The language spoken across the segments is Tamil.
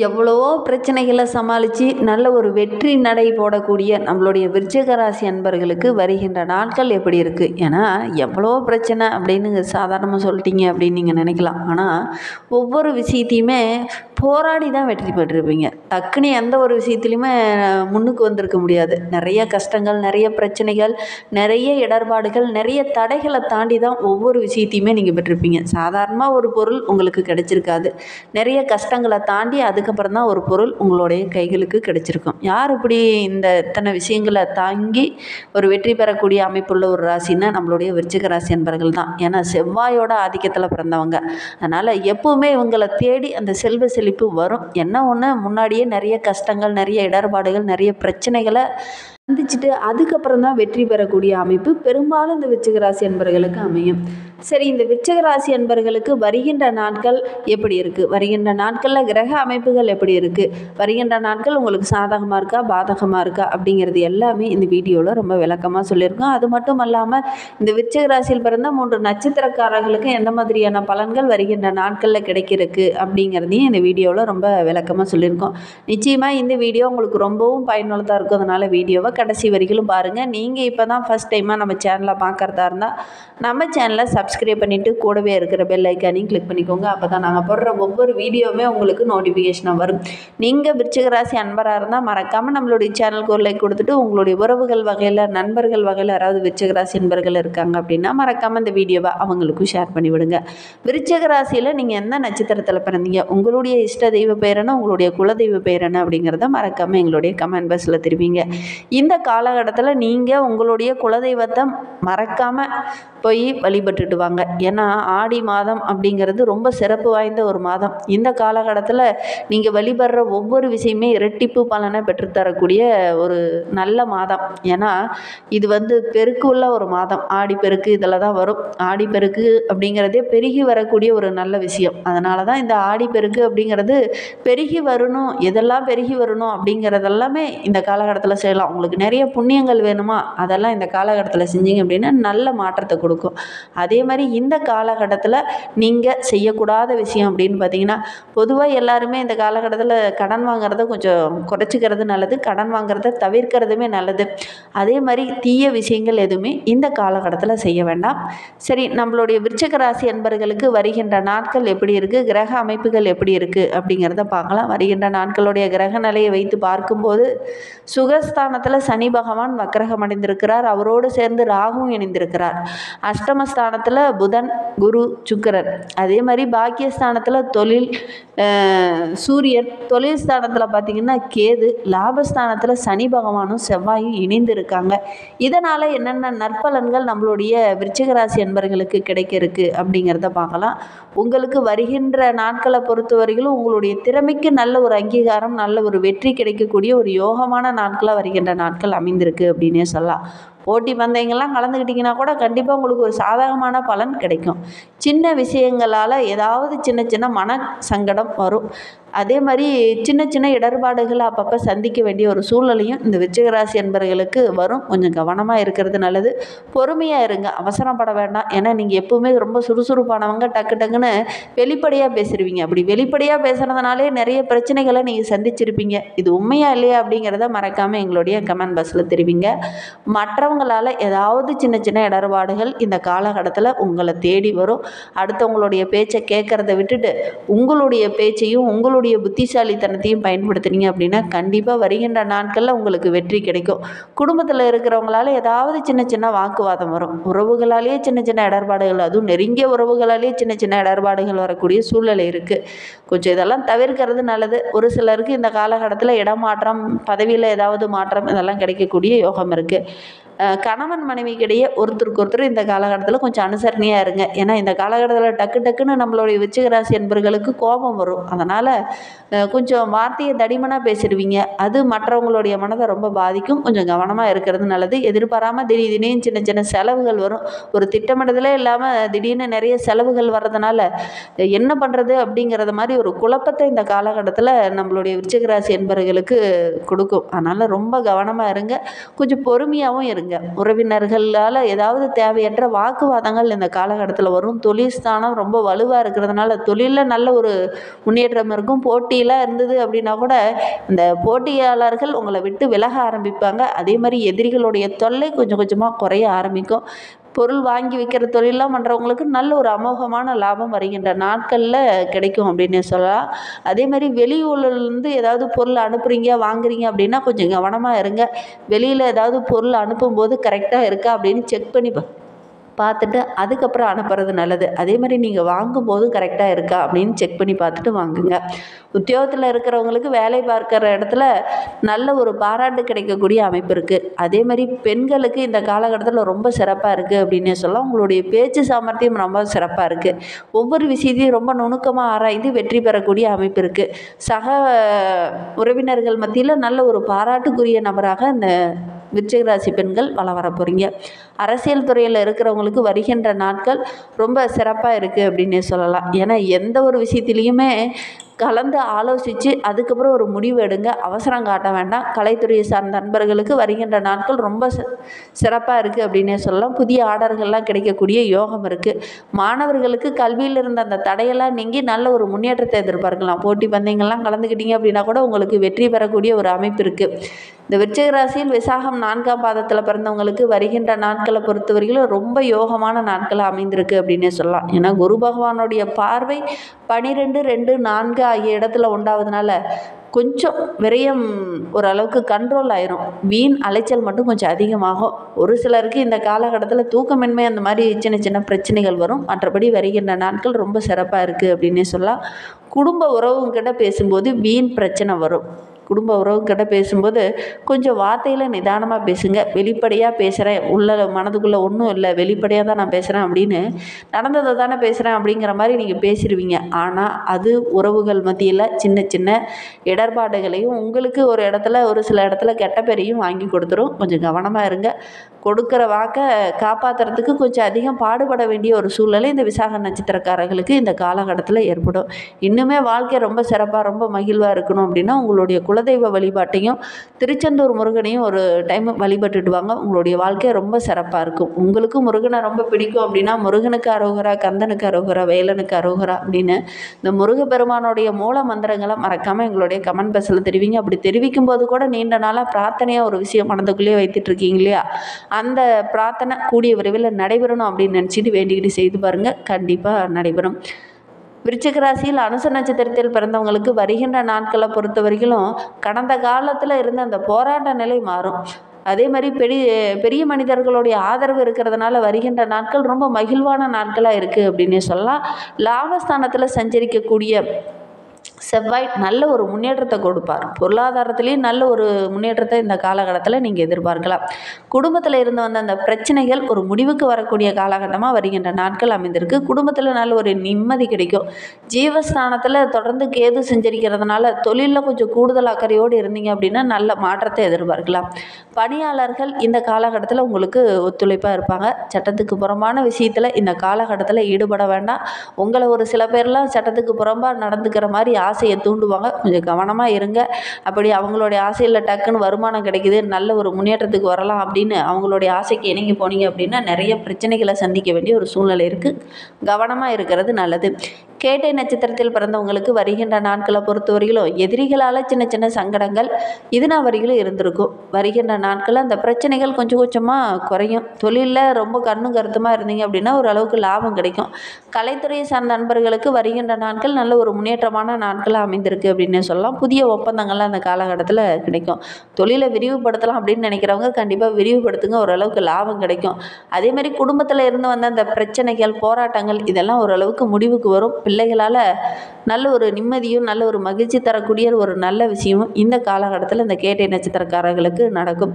எவ்வளவோ பிரச்சனைகளை சமாளித்து நல்ல ஒரு வெற்றி நடை போடக்கூடிய நம்மளுடைய விருச்சிக ராசி அன்பர்களுக்கு வருகின்ற நாட்கள் எப்படி இருக்குது? ஏன்னா எவ்வளவோ பிரச்சனை அப்படின்னு சாதாரணமாக சொல்லிட்டீங்க அப்படின்னு நீங்கள் நினைக்கலாம். ஆனால் ஒவ்வொரு விஷயத்தையுமே போராடி தான் வெற்றி பெற்றிருப்பீங்க. டக்குன்னு எந்த ஒரு விஷயத்துலையுமே முன்னுக்கு வந்திருக்க முடியாது. நிறைய கஷ்டங்கள், நிறைய பிரச்சனைகள், நிறைய இடர்பாடுகள், நிறைய தடைகளை தாண்டி தான் ஒவ்வொரு விஷயத்தையுமே நீங்கள் பெற்றிருப்பீங்க. சாதாரணமாக ஒரு பொருள் உங்களுக்கு கிடைச்சிருக்காது. நிறைய கஷ்டங்களை தாண்டி அதுக்கப்புறம் தான் ஒரு பொருள் உங்களுடைய கைகளுக்கு கிடைச்சிருக்கும். யார் இப்படி இந்த இத்தனை விஷயங்களை தாங்கி ஒரு வெற்றி பெறக்கூடிய அமைப்புள்ள ஒரு ராசின்னா நம்மளுடைய விருச்சிக ராசி அன்பர்கள் தான். ஏன்னா செவ்வாயோட ஆதிக்கத்தில் பிறந்தவங்க. அதனால் எப்பவுமே இவங்களை தேடி அந்த செல்வ செழிப்பு வரும். என்ன ஒன்று, முன்னாடியே நிறைய கஷ்டங்கள், நிறைய இடர்பாடுகள், நிறைய பிரச்சனைகளை சந்திச்சுட்டு அதுக்கப்புறம் தான் வெற்றி பெறக்கூடிய அமைப்பு பெரும்பாலும் இந்த விருச்சிக ராசி அன்பர்களுக்கு அமையும். சரி, இந்த விருச்சிக ராசி அன்பர்களுக்கு வருகின்ற நாட்கள் எப்படி இருக்குது? வருகின்ற நாட்களில் கிரக அமைப்புகள் எப்படி இருக்குது? வருகின்ற நாட்கள் உங்களுக்கு சாதகமாக இருக்கா, பாதகமாக இருக்கா அப்படிங்கிறது எல்லாமே இந்த வீடியோவில் ரொம்ப விளக்கமாக சொல்லியிருக்கோம். அது மட்டும் இல்லாமல் இந்த விருச்சிக ராசியில் பிறந்த 3 நட்சத்திரக்காரர்களுக்கு எந்த மாதிரியான பலன்கள் வருகின்ற நாட்களில் கிடைக்கிறதுக்கு அப்படிங்கிறதையும் இந்த வீடியோவில் ரொம்ப விளக்கமாக சொல்லியிருக்கோம். நிச்சயமாக இந்த வீடியோ உங்களுக்கு ரொம்பவும் பயனுள்ளதாக இருக்கும். அதனால் வீடியோவை கடைசி வரைக்கும் பாருங்கள். நீங்கள் இப்போ தான் ஃபஸ்ட் டைமாக நம்ம சேனலை பார்க்குறதா இருந்தால் நம்ம சேனலை சப்ஸ்கிரைப் பண்ணிவிட்டு கூடவே இருக்கிற பெல் ஐக்கானையும் கிளிக் பண்ணிக்கோங்க. அப்போ தான் நாங்கள் போடுற ஒவ்வொரு வீடியோவுமே உங்களுக்கு நோட்டிஃபிகேஷனாக வரும். நீங்கள் விருச்சிக ராசி அன்பராக இருந்தால் மறக்காமல் நம்மளுடைய சேனலுக்கு ஒரு லைக் கொடுத்துட்டு உங்களுடைய உறவுகள் வகையில், நண்பர்கள் வகையில் யாராவது விருச்சிக ராசி அன்பர்கள் இருக்காங்க அப்படின்னா மறக்காமல் இந்த வீடியோவை அவங்களுக்கும் ஷேர் பண்ணிவிடுங்க. விருச்சிக ராசியில் நீங்கள் எந்த நட்சத்திரத்தில் பிறந்தீங்க, உங்களுடைய இஷ்ட தெய்வ பெயர் என்ன, உங்களுடைய குலதெய்வ பெயர் என்ன அப்படிங்கிறத மறக்காமல் எங்களுடைய கமெண்ட் பாக்ஸில் தெரிவிங்க. இந்த காலகட்டத்தில் நீங்கள் உங்களுடைய குலதெய்வத்தை மறக்காமல் போய் வழிபட்டுட்டு வாங்க. ஏன்னா ஆடி மாதம் அப்படிங்கிறது ரொம்ப சிறப்பு வாய்ந்த ஒரு மாதம். இந்த காலகட்டத்தில் நீங்கள் வழிபடுற ஒவ்வொரு விஷயமே இரட்டிப்பு பலனை பெற்றுத்தரக்கூடிய ஒரு நல்ல மாதம். ஏன்னா இது பெருக்கு உள்ள ஒரு மாதம். ஆடி பெருக்கு இதில் தான் வரும். ஆடி பெருக்கு அப்படிங்கிறதே பெருகி வரக்கூடிய ஒரு நல்ல விஷயம். அதனால தான் இந்த ஆடி பெருக்கு அப்படிங்கிறது பெருகி வரணும், எதெல்லாம் பெருகி வரணும் அப்படிங்கிறதெல்லாமே இந்த காலகட்டத்தில் செய்யலாம். உங்களுக்கு நிறைய புண்ணியங்கள் வேணுமா, அதெல்லாம் இந்த காலகட்டத்தில் செஞ்சீங்க அப்படின்னா நல்ல மாற்றத்தை கொடுக்கும். அதே மாதிரி இந்த காலகட்டத்தில் நீங்கள் செய்யக்கூடாத விஷயம் அப்படின்னு பார்த்தீங்கன்னா, பொதுவாக எல்லாருமே இந்த காலகட்டத்தில் கடன் வாங்குறத கொஞ்சம் குறைச்சிக்கிறது நல்லது. கடன் வாங்குறத தவிர்க்கிறதுமே நல்லது. அதே மாதிரி தீய விஷயங்கள் எதுவுமே இந்த காலகட்டத்தில் செய்ய வேண்டாம். சரி, நம்மளுடைய விருச்சிக ராசி அன்பர்களுக்கு வருகின்ற நாட்கள் எப்படி இருக்குது, கிரக அமைப்புகள் எப்படி இருக்குது அப்படிங்கிறத பார்க்கலாம். வருகின்ற நாட்களுடைய கிரக நிலையை வைத்து பார்க்கும்போது சுகஸ்தானத்தில் சனி பகவான் வக்ரகம் அடைந்திருக்கிறார். அவரோடு சேர்ந்து ராகுவும் இணைந்திருக்கிறார். அஷ்டமஸ்தானத்தில் புதன், குரு, சுக்கிரன். அதே மாதிரி பாக்கியஸ்தானத்தில் தொழில் சூரியன், தொழில் ஸ்தானத்தில் பார்த்திங்கன்னா கேது, லாபஸ்தானத்தில் சனி பகவானும் செவ்வாயும் இணைந்து இருக்காங்க. இதனால் என்னென்ன நற்பலன்கள் நம்மளுடைய விருச்சிக ராசி அன்பர்களுக்கு கிடைக்க இருக்குது அப்படிங்கிறத பார்க்கலாம். உங்களுக்கு வருகின்ற நாட்களை பொறுத்தவரையிலும் உங்களுடைய திறமைக்கு நல்ல ஒரு அங்கீகாரம், நல்ல ஒரு வெற்றி கிடைக்கக்கூடிய ஒரு யோகமான நாட்களாக வருகின்ற நாட்கள் அமைந்திருக்கு அப்படின்னே சொல்லலாம். போட்டி பந்தயங்கள்லாம் கலந்துக்கிட்டிங்கன்னா கூட கண்டிப்பாக உங்களுக்கு ஒரு சாதகமான பலன் கிடைக்கும். சின்ன விஷயங்களால் ஏதாவது சின்ன சின்ன மன சங்கடம் வரும். அதே மாதிரி சின்ன சின்ன இடர்பாடுகளை அப்பப்போ சந்திக்க வேண்டிய ஒரு சூழ்நிலையும் இந்த விருச்சிக ராசி அன்பர்களுக்கு வரும். கொஞ்சம் கவனமாக இருக்கிறது நல்லது. பொறுமையாக இருங்க, அவசரப்பட வேண்டாம். ஏன்னா நீங்கள் எப்போவுமே ரொம்ப சுறுசுறுப்பானவங்க, டக்கு டக்குன்னு வெளிப்படையாக பேசிடுவீங்க. அப்படி வெளிப்படையாக பேசுகிறதுனாலே நிறைய பிரச்சனைகளை நீங்கள் சந்திச்சிருப்பீங்க. இது உண்மையா இல்லையா அப்படிங்கிறத மறக்காமல் எங்களுடைய கமெண்ட் பாக்ஸில் தெரிவிங்க. மற்றவங்களால் ஏதாவது சின்ன சின்ன இடர்பாடுகள் இந்த காலகட்டத்தில் உங்களை தேடி வரும். அடுத்தவங்களுடைய பேச்சை கேட்குறத விட்டுட்டு உங்களுடைய பேச்சையும் உங்களுடைய புத்திசாலித்தனத்தையும் பயன்படுத்தினீங்க அப்படின்னா கண்டிப்பாக வருகின்ற நாட்களில் உங்களுக்கு வெற்றி கிடைக்கும். குடும்பத்தில் இருக்கிறவங்களால ஏதாவது சின்ன சின்ன வாக்குவாதம் வரும். உறவுகளாலேயே சின்ன சின்ன இடர்பாடுகள், அதுவும் நெருங்கிய உறவுகளாலேயே சின்ன சின்ன இடர்பாடுகள் வரக்கூடிய சூழ்நிலை இருக்குது. கொஞ்சம் இதெல்லாம் தவிர்க்கிறது நல்லது. ஒரு சிலருக்கு இந்த காலகட்டத்தில் இடமாற்றம், பதவியில் ஏதாவது மாற்றம் இதெல்லாம் கிடைக்கக்கூடிய யோகம் இருக்குது. கணவன் மனைவிக்கிடையே ஒருத்தருக்கு ஒருத்தர் இந்த காலகட்டத்தில் கொஞ்சம் அனுசரணையாக இருங்க. ஏன்னா இந்த காலகட்டத்தில் டக்கு டக்குன்னு நம்மளுடைய விருச்சிக ராசி அன்பர்களுக்கு கோபம் வரும். அதனால் கொஞ்சம் வார்த்தையை தடிமனாக பேசிடுவீங்க. அது மற்றவங்களுடைய மனதை ரொம்ப பாதிக்கும். கொஞ்சம் கவனமாக இருக்கிறது நல்லது. எதிர்பாராமல் திடீர்னு சின்ன சின்ன செலவுகள் வரும். ஒரு திட்டமிடுதலே இல்லாமல் திடீர்னு நிறைய செலவுகள் வர்றதுனால என்ன பண்ணுறது அப்படிங்கிறத மாதிரி ஒரு குழப்பத்தை இந்த காலகட்டத்தில் நம்மளுடைய விருச்சிக ராசி அன்பர்களுக்கு கொடுக்கும். அதனால் ரொம்ப கவனமாக இருங்க. கொஞ்சம் பொறுமையாகவும் இருங்க. இருங்க. உறவினர்களால் ஏதாவது தேவையற்ற வாக்குவாதங்கள் இந்த காலகட்டத்தில் வரும். தொழில் ஸ்தானம் ரொம்ப வலுவாக இருக்கிறதுனால தொழிலில் நல்ல ஒரு முன்னேற்றம் இருக்கும். போட்டியெலாம் இருந்தது அப்படின்னா கூட இந்த போட்டியாளர்கள் உங்களை விட்டு விலக ஆரம்பிப்பாங்க. அதே மாதிரி எதிரிகளுடைய தொல்லை கொஞ்சம் கொஞ்சமாக குறைய ஆரம்பிக்கும். பொருள் வாங்கி விற்கிற தொழிலெலாம் பண்ணுறவங்களுக்கு நல்ல ஒரு அமோகமான லாபம் வருகின்ற நாட்களில் கிடைக்கும் அப்படின்னு சொல்லலாம். அதே மாதிரி வெளியூர்லேருந்து ஏதாவது பொருள் அனுப்புகிறீங்க வாங்குறீங்க அப்படின்னா கொஞ்சம் கவனமாக இருங்க. வெளியில் ஏதாவது பொருள் அனுப்பும்போது கரெக்டாக இருக்கா அப்படின்னு செக் பண்ணி பார்த்துட்டு அதுக்கப்புறம் அனுப்புறது நல்லது. அதே மாதிரி நீங்கள் வாங்கும்போதும் கரெக்டாக இருக்கா அப்படின்னு செக் பண்ணி பார்த்துட்டு வாங்குங்க. உத்தியோகத்தில் இருக்கிறவங்களுக்கு வேலை பார்க்குற இடத்துல நல்ல ஒரு பாராட்டு கிடைக்கக்கூடிய அமைப்பு இருக்குது. அதே மாதிரி பெண்களுக்கு இந்த காலகட்டத்தில் ரொம்ப சிறப்பாக இருக்குது அப்படின்னே சொல்லலாம். உங்களுடைய பேச்சு சாமர்த்தியம் ரொம்ப சிறப்பாக இருக்குது. ஒவ்வொரு விஷயத்தையும் ரொம்ப நுணுக்கமாக ஆராய்ந்து வெற்றி பெறக்கூடிய அமைப்பு இருக்குது. சக உறவினர்கள் மத்தியில் நல்ல ஒரு பாராட்டுக்குரிய நபராக இந்த விருச்சிக ராசி பெண்கள் வர போகிறீங்க. அரசியல் துறையில் இருக்கிறவங்களுக்கு வருகின்ற நாட்கள் ரொம்ப சிறப்பாக இருக்குது அப்படின்னே சொல்லலாம். ஏன்னா எந்த ஒரு விஷயத்துலேயுமே கலந்து ஆலோசித்து அதுக்கப்புறம் ஒரு முடிவு எடுங்க. அவசரம் காட்ட வேண்டாம். கலைத்துறையை சார்ந்த நண்பர்களுக்கு வருகின்ற நாட்கள் ரொம்ப சிறப்பாக இருக்குது அப்படின்னே சொல்லலாம். புதிய ஆர்டர்கள்லாம் கிடைக்கக்கூடிய யோகம் இருக்குது. மாணவர்களுக்கு கல்வியில் இருந்த அந்த தடையெல்லாம் நீங்கி நல்ல ஒரு முன்னேற்றத்தை எதிர்பார்க்கலாம். போட்டி பந்தயங்கள்லாம் கலந்துக்கிட்டீங்க அப்படின்னா கூட உங்களுக்கு வெற்றி பெறக்கூடிய ஒரு அமைப்பு இருக்குது. இந்த விருச்சிக ராசியில் விசாகம் 4ஆம் பாதத்தில் பிறந்தவங்களுக்கு வருகின்ற நாட்களை பொறுத்தவரையிலும் ரொம்ப யோகமான நாட்களாக அமைந்திருக்கு அப்படின்னே சொல்லலாம். ஏன்னா குரு பகவானுடைய பார்வை 12, 2, 4 ஆகிய இடத்துல உண்டாவதுனால கொஞ்சம் விரயம் ஓரளவுக்கு கண்ட்ரோல் ஆயிரும். வீண் அலைச்சல் மட்டும் கொஞ்சம் அதிகமாகும். ஒரு சிலருக்கு இந்த காலகட்டத்தில் தூக்கமின்மை அந்த மாதிரி சின்ன சின்ன பிரச்சனைகள் வரும். மற்றபடி வருகின்ற நாட்கள் ரொம்ப சிறப்பாக இருக்குது அப்படின்னே சொல்லலாம். குடும்ப உறவுங்கிட்ட பேசும்போது வீண் பிரச்சனை வரும். குடும்ப உறவுக்கிட்ட பேசும்போது கொஞ்சம் வார்த்தையில் நிதானமாக பேசுங்க. வெளிப்படையாக பேசுகிறேன், மனதுக்குள்ளே ஒன்றும் இல்லை, வெளிப்படையாக தான் நான் பேசுகிறேன் அப்படின்னு நடந்ததை தானே பேசுகிறேன் அப்படிங்கிற மாதிரி நீங்கள் பேசிடுவீங்க. ஆனால் அது உறவுகள் மத்தியில் சின்ன சின்ன இடர்பாடுகளையும் உங்களுக்கு ஒரு சில இடத்துல கெட்ட பேரையும் வாங்கி கொடுத்துரும். கொஞ்சம் கவனமாக இருங்க. கொடுக்குற வாக்கை காப்பாற்றுறதுக்கு கொஞ்சம் அதிகம் பாடுபட வேண்டிய ஒரு சூழ்நிலை இந்த விசாக நட்சத்திரக்காரர்களுக்கு இந்த காலகட்டத்தில் ஏற்படும். இன்னுமே வாழ்க்கை ரொம்ப சிறப்பாக ரொம்ப மகிழ்வாக இருக்கணும் அப்படின்னா உங்களுடைய குலதெய்வ வழிபாட்டையும் திருச்செந்தூர் முருகனையும் ஒரு டைம் வழிபட்டுட்டு வாங்க. உங்களுடைய வாழ்க்கை ரொம்ப சிறப்பாக இருக்கும். உங்களுக்கு முருகனை ரொம்ப பிடிக்கும் அப்படின்னா முருகனுக்கு அரோகரா, கந்தனுக்கு அரோகரா, வேலனுக்கு அரோகரா அப்படின்னு இந்த முருகப்பெருமானுடைய மூல மந்திரங்களை மறக்காமல் எங்களுடைய கமெண்ட் பாக்ஸில் தெரிவிங்க. அப்படி தெரிவிக்கும் போது கூட நீண்ட நாளாக பிரார்த்தனையாக ஒரு விஷயம் மனதுக்குள்ளேயே வைத்துட்டு இருக்கீங்க இல்லையா, அந்த பிரார்த்தனை கூடிய விரைவில் நடைபெறணும் அப்படின்னு நினச்சிட்டு வேண்டிக்கிட்டு செய்து பாருங்கள். கண்டிப்பாக நடைபெறும். விருச்சிக ராசியில் அனுச நட்சத்திரத்தில் பிறந்தவங்களுக்கு வருகின்ற நாட்களை பொறுத்த வரைக்கும் கடந்த காலத்தில் இருந்த அந்த போராட்ட நிலை மாறும். அதே மாதிரி பெரிய மனிதர்களுடைய ஆதரவு இருக்கிறதுனால வருகின்ற நாட்கள் ரொம்ப மகிழ்வான நாட்களாக இருக்குது அப்படின்னே சொல்லலாம். லாபஸ்தானத்தில் சஞ்சரிக்கக்கூடிய செவ்வாய் நல்ல ஒரு முன்னேற்றத்தை கொடுப்பார். பொருளாதாரத்திலையும் நல்ல ஒரு முன்னேற்றத்தை இந்த காலகட்டத்தில் நீங்கள் எதிர்பார்க்கலாம். குடும்பத்தில் இருந்து வந்த அந்த பிரச்சனைகள் ஒரு முடிவுக்கு வரக்கூடிய காலகட்டமாக வருகின்ற நாட்கள் அமைந்திருக்கு. குடும்பத்தில் நல்ல ஒரு நிம்மதி கிடைக்கும். ஜீவஸ்தானத்தில் தொடர்ந்து கேது செஞ்சரிக்கிறதுனால தொழிலில் கொஞ்சம் கூடுதல் அக்கறையோடு இருந்தீங்க அப்படின்னா நல்ல மாற்றத்தை எதிர்பார்க்கலாம். பணியாளர்கள் இந்த காலகட்டத்தில் உங்களுக்கு ஒத்துழைப்பாக இருப்பாங்க. சட்டத்துக்கு புறம்பான விஷயத்தில் இந்த காலகட்டத்தில் ஈடுபட வேண்டாம். உங்களை ஒரு சில பேர்லாம் சட்டத்துக்கு புறம்பாக நடந்துக்கிற மாதிரி ஆசையை தூண்டுவாங்க. கொஞ்சம் கவனமாக இருங்க. அப்படி அவங்களுடைய ஆசையில் டக்குன்னு வருமானம் கிடைக்குது, நல்ல ஒரு முன்னேற்றத்துக்கு வரலாம் அப்படின்னு அவங்களுடைய ஆசைக்கு இணங்கி போனீங்க அப்படின்னா நிறைய பிரச்சனைகளை சந்திக்க வேண்டிய ஒரு சூழ்நிலை இருக்குது. கவனமாக இருக்கிறது நல்லது. கேட்டை நட்சத்திரத்தில் பிறந்தவங்களுக்கு வருகின்ற நாட்களை பொறுத்தவரையிலும் எதிரிகளால் சின்ன சின்ன சங்கடங்கள் இதுனா வரையிலும் இருந்திருக்கும். வருகின்ற நாட்களில் அந்த பிரச்சனைகள் கொஞ்சம் கொஞ்சமாக குறையும். தொழிலில் ரொம்ப கண்ணும் கருத்துமாக இருந்தீங்க அப்படின்னா ஓரளவுக்கு லாபம் கிடைக்கும். கலைத்துறையை சார்ந்த நண்பர்களுக்கு வருகின்ற நாட்கள் நல்ல ஒரு முன்னேற்றமான நாட்களாக அமைந்திருக்கு அப்படின்னு சொல்லலாம். புதிய ஒப்பந்தங்கள்லாம் அந்த காலகட்டத்தில் கிடைக்கும். தொழிலை விரிவுபடுத்தலாம் அப்படின்னு நினைக்கிறவங்க கண்டிப்பாக விரிவுபடுத்துங்க. ஓரளவுக்கு லாபம் கிடைக்கும். அதேமாதிரி குடும்பத்தில் இருந்து வந்த அந்த பிரச்சனைகள் போராட்டங்கள் இதெல்லாம் ஓரளவுக்கு முடிவுக்கு வரும். பிள்ளைகளால் நல்ல ஒரு நிம்மதியும் நல்ல ஒரு மகிழ்ச்சி தரக்கூடிய ஒரு நல்ல விஷயமும் இந்த காலகட்டத்தில் இந்த கேட்டை நட்சத்திரக்காரர்களுக்கு நடக்கும்.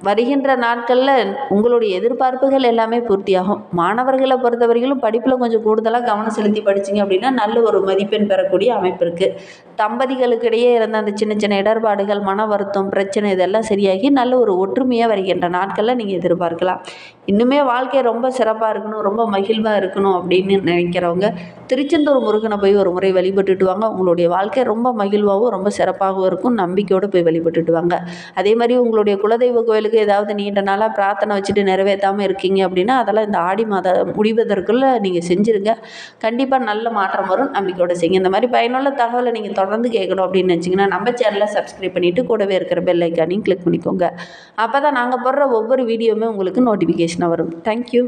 வருகின்ற நாட்களில் உங்களுடைய எதிர்பார்ப்புகள் எல்லாமே பூர்த்தியாகும். மாணவர்களை பொறுத்தவரையிலும் படிப்பில் கொஞ்சம் கூடுதலாக கவனம் செலுத்தி படிச்சிங்க அப்படின்னா நல்ல ஒரு மதிப்பெண் பெறக்கூடிய அமைப்பு இருக்குது. தம்பதிகளுக்கு இடையே இருந்த அந்த சின்ன சின்ன இடர்பாடுகள், மன வருத்தம், பிரச்சனை இதெல்லாம் சரியாகி நல்ல ஒரு ஒற்றுமையாக வருகின்ற நாட்களில் நீங்கள் எதிர்பார்க்கலாம். இன்னுமே வாழ்க்கை ரொம்ப சிறப்பாக இருக்கணும், ரொம்ப மகிழ்வாக இருக்கணும் அப்படின்னு நினைக்கிறவங்க திருச்செந்தூர் முருகனை போய் ஒரு முறை வழிபட்டுட்டு வாங்க. உங்களுடைய வாழ்க்கை ரொம்ப மகிழ்வாகவும் ரொம்ப சிறப்பாகவும் இருக்கும். நம்பிக்கையோடு போய் வழிபட்டுட்டு வாங்க. அதே மாதிரி உங்களுடைய குலதெய்வ கோயிலுக்கு ஏதாவது நீண்ட நாளாக பிரார்த்தனை வச்சுட்டு நிறைவேற்றாமல் இருக்கீங்க அப்படின்னா அதெல்லாம் இந்த ஆடி மாதம் முடிவதற்குள்ளே நீங்கள் செஞ்சுருங்க. கண்டிப்பாக நல்ல மாற்றம் வரும். நம்பிக்கையோட செய்யுங்க. இந்த மாதிரி பயனுள்ள தகவலை நீங்கள் தொடர்ந்து கேட்கணும் அப்படின்னு நினச்சிங்கன்னா நம்ம சேனலை சப்ஸ்கிரைப் பண்ணிவிட்டு கூடவே இருக்கிற பெல் ஐக்கானையும் கிளிக் பண்ணிக்கோங்க. அப்போ தான் நாங்கள் போடுற ஒவ்வொரு வீடியோவுமே உங்களுக்கு நோட்டிஃபிகேஷனாக வரும். தேங்க்யூ.